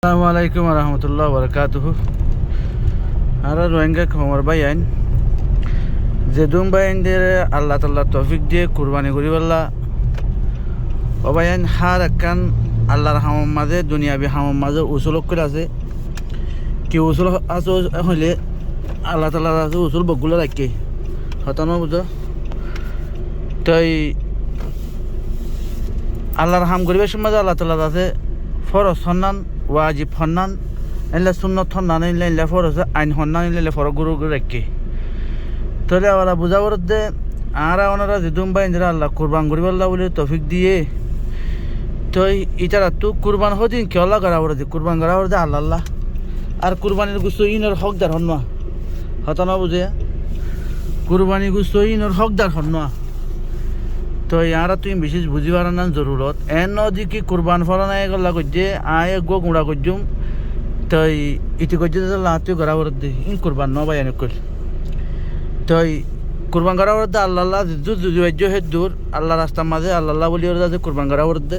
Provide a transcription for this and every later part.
আসসালামু আলাইকুম রহমতুল্লাহ বরকাতুহু। আর রোহিঙ্গা খবর ভাই আইন যে দুম বাইনদের আল্লাহ তাল্লাহ তৌফিক দিয়ে কুরবানি করি বললা ও ভাই আইন হার একখান আল্লাহর হামর মাঝে দুনিয়াবি হামর মাঝে উসুল করে আছে। কি উসুল আছে হইলে আল্লাহ তাল্লাহ আছে উসুল বকগুলো রাখি হতানো বুঝো। তাই আল্লাহর হাম করিবার সময় আল্লাহ তাল্লাহ আছে ফরজ সন্নান ওয়াজিব হন্নান এলে সুন্নত হন্নান এলে ফরজ আইন হন্নান এলে ফর গুরু রাখি। তাহলে আবার বুঝা বলতে আর ওনারা যেদুম বাইন যারা আল্লাহ কুরবান করিব আল্লাহ বলে তৌফিক দিয়ে তো ইটারা তো কুরবান হদিন কে আল্লাহ করা বলে কুরবান করা বলতে আল্লাহ আল্লাহ আর কুরবানির গুস্ত ইনর হকদার হন না হতানো বুঝে কুরবানি গুস্ত ইনর হকদার হন না। তো ইয়ারা তুমি বিশেষ বুঝিবার না জরুরত এন নদী কি কুরবান ফলানা এগুলা করছে আয় গো গুঁড়া করছুম তো ইতি করছে লাতুই করা বলতে ইন কুরবান ন ভাই অনেক তো কুরবান করা বলতে আল্লাহ আল্লাহ যুদ্ধ হে দূর আল্লাহ রাস্তার মাঝে আল্লাহ আল্লাহ বলি ওরা যাতে কুরবান করা বলতে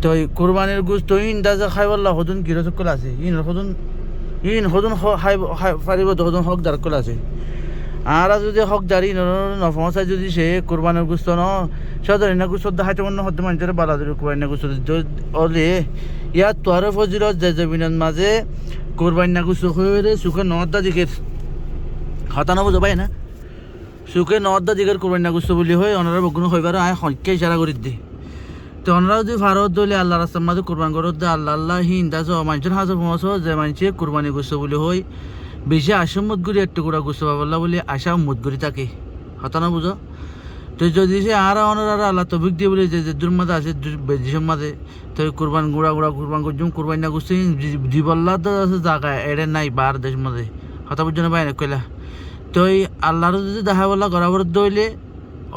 তো কুরবানির গুস্ত ইন দাজা খাই বললা হদুন গিরসকল আছে ইন হদুন পারিব হদুন হক দারকল আছে। আর যদি হকদারি নফসায় যদি সে কোরবানের গুস্ত ন সদরিনা গুস্ত হাইতে মনে হতে মানুষের বালাদের কোরবানিনা গুস্ত অলে ইয়ার তোয়ারে ফজিলত জেজবিনের মাঝে কোরবানিনা গুস্ত হয়ে সুখে নদা দিকের হতানো বুঝো পাই না সুখে নদা দিকের কোরবানিনা গুস্ত বলি হয় ওনারা বগুনো হইবার আয় সংখ্যা ইশারা করে দি। তো ওনারা যদি ভারত দলে আল্লাহ রাস্তার মাঝে কোরবান করত দে আল্লাহ আল্লাহ হিন্দা মানুষের হাজার পৌঁছ যে মানুষের কোরবানি গুস্ত বলি হয় বেশি আশা মতগুড়ি একটু গোড়া গুছতে পারলা বলে আশা মতগুড়ি থাকে হতানো বুঝো। তো যদি সে আর অনারা আল্লাহ তবিক দিয়ে বলে যে দূর মাঝে আছে বেজিসের মাঝে তো কোরবান গুড়া কোরবান করছুম কোরবান না গুছতে জীবল্লা তো আছে জায়গায় এড়ে নাই বার দেশ মাঝে হতা পর্যন্ত পাই না কইলা। তো আল্লাহর যদি দেখা বললা গড়াবর দইলে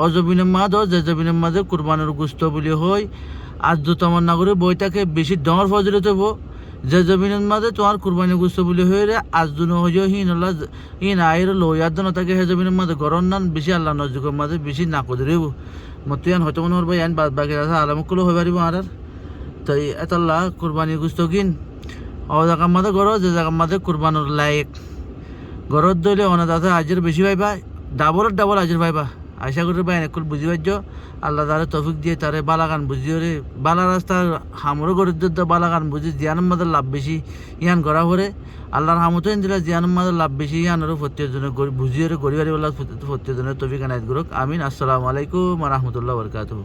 অজবিনের মাঝ যে জবিনের মাঝে কোরবানের গুস্ত বলি হয় আজ দুতমন নাগরে বইটাকে বেশি ডর ফজলত হবো যে জমিনের মাঝে তোমার কুরবানি গুস্ত বলে হয়ে রে আজ দুনো হইও হিন আয়ের লইয়ার দন থাকে হে জমিনের মাঝে গরম নান বেশি আল্লাহ নজুকের মাঝে বেশি না করিব মতিয়ান হয়তো মনে হবো আইন বাদ বাকি আছে আলামকুলো হয়ে পারিব আর তাই এতাল্লাহ কুরবানি গুস্ত কিন ও জায়গার মাঝে গড় যে জায়গার মাঝে কুরবানোর লায়ক গড়ত দইলে অনাথ আছে আজের বেশি পাইবা ডাবল আজের পাইবা আশা করি ভাই একুল বুঝি পাইছ আল্লাহ তারে তৌফিক দিয়ে তারে বালাগান বুঝিও রে বালা রাস্তার হামরও করে বালাগান বুঝি জিয়ানের মাঝে লাভ বেশি ইয়ান করা করে আল্লাহর হামতো দিলে জিয়ানের মাঝে লাভ বেশি ইয়ানেরও প্রত্যেকজনের বুঝিও রে গরিবারি বলা প্রত্যেকজনের তৌফিক আনায়ত করুক আমিন। আসসালামু আলাইকুম রহমতুল্লাহ বরকাতুহু।